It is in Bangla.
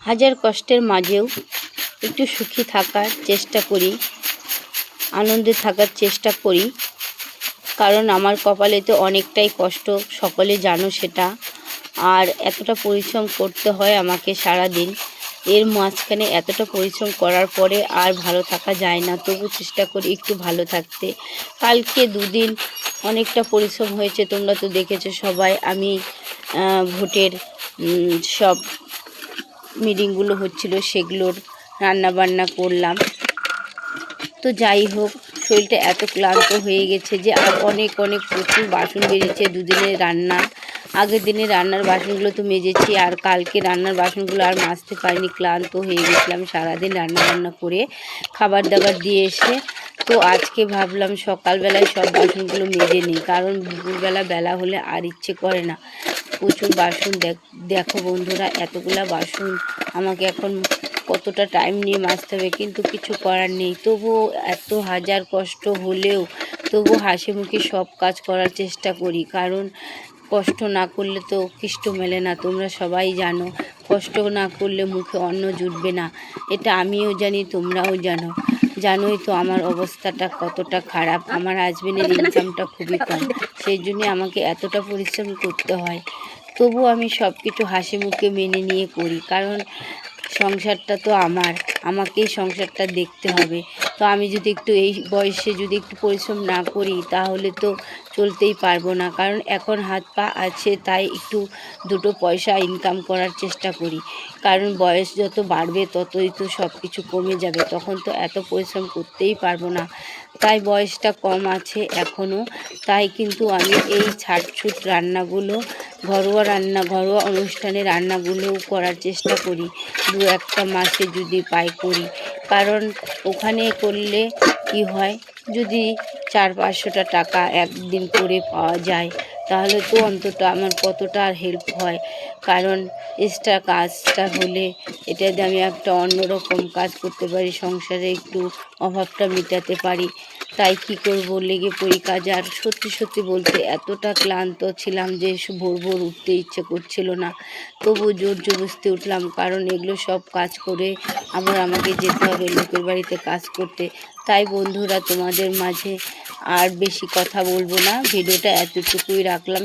হাজার কষ্টের মাঝেও একটু সুখী থাকার চেষ্টা করি, আনন্দে থাকার চেষ্টা করি। কারণ আমার কপালে তো অনেকটাই কষ্ট, সকলে জানো সেটা। আর এতটা পরিশ্রম করতে হয় আমাকে সারাদিন। এর মাঝখানে এতটা পরিশ্রম করার পরে আর ভালো থাকা যায় না, তবু চেষ্টা করি একটু ভালো থাকতে। কালকে দুদিন অনেকটা পরিশ্রম হয়েছে, তোমরা তো দেখেছো সবাই। আমি ভোটের সব মিটিংগুলো হচ্ছিল, সেগুলোর রান্নাবান্না করলাম। তো যাই হোক, শরীরটা এত ক্লান্ত হয়ে গেছে যে আর অনেক প্রচুর বাসন বেরিয়েছে দুদিনের রান্নার। আগের দিনে রান্নার বাসনগুলো তো মেজেছি, আর কালকে রান্নার বাসনগুলো আর মাজতে পারিনি, ক্লান্ত হয়ে গেছিলাম সারাদিন রান্না করে খাবার দাবার দিয়ে এসে। তো আজকে ভাবলাম সকালবেলায় সব বাসনগুলো মেজে নিই, কারণ দুপুরবেলা বেলা হলে আর ইচ্ছে করে না। প্রচুর বাসন দেখো বন্ধুরা, এতগুলা বাসন আমাকে এখন কতটা টাইম নিয়ে মাজতে হবে, কিন্তু কিছু করার নেই। তবুও এত হাজার কষ্ট হলেও তবু হাসি মুখে সব কাজ করার চেষ্টা করি, কারণ কষ্ট না করলে তো কৃষ্ট মেলে না, তোমরা সবাই জানো। কষ্ট না করলে মুখে অন্ন জুটবে না, এটা আমিও জানি, তোমরাও জানোই তো আমার অবস্থাটা কতটা খারাপ। আমার হাজবেন্ডের ইনকামটা খুবই কম, সেই জন্যে আমাকে এতটা পরিশ্রম করতে হয়। তবু আমি সব কিছু হাসি মুখে মেনে নিয়ে করি, কারণ সংসারটা তো আমাকেই সংসারটা দেখতে হবে। তো আমি যদি একটু এই বয়সে যদি একটু পরিশ্রম না করি তাহলে তো চলতেই পারবো না, কারণ এখন হাত পা আছে তাই একটু দুটো পয়সা ইনকাম করার চেষ্টা করি। কারণ বয়স যত বাড়বে ততই তো সব কিছু কমে যাবে, তখন তো এত পরিশ্রম করতেই পারবো না। তাই বয়সটা কম আছে এখনও, তাই কিন্তু আমি এই ছাটছুট রান্নাগুলো, ঘরোয়া অনুষ্ঠানে রান্নাগুলোও করার চেষ্টা করি, দু একটা মাসে যদি পাই করি। কারণ ওখানে করলে কি হয়, যদি 400-500 টাকা একদিন করে পাওয়া যায় তাহলে তো অন্তত আমার কতটা আর হেল্প হয়। কারণ এক্সট্রা কাজটা হলে এটাতে আমি একটা অন্যরকম কাজ করতে পারি, সংসারে একটু অভাবটা মেটাতে পারি। তাই কি করব, লেগে পড়ি কাজে। আর সত্যি বলতে এতটা ক্লান্ত ছিলাম যে ভোর উঠতে ইচ্ছে করছিল না, তবু জোর জবরদস্তি উঠলাম, কারণ এগুলো সব কাজ করে আবার আমাকে যেতে হবে লোকের বাড়িতে কাজ করতে। তাই বন্ধুরা, তোমাদের মাঝে আর বেশি কথা বলবো না, ভিডিওটা এতটুকুই রাখলাম।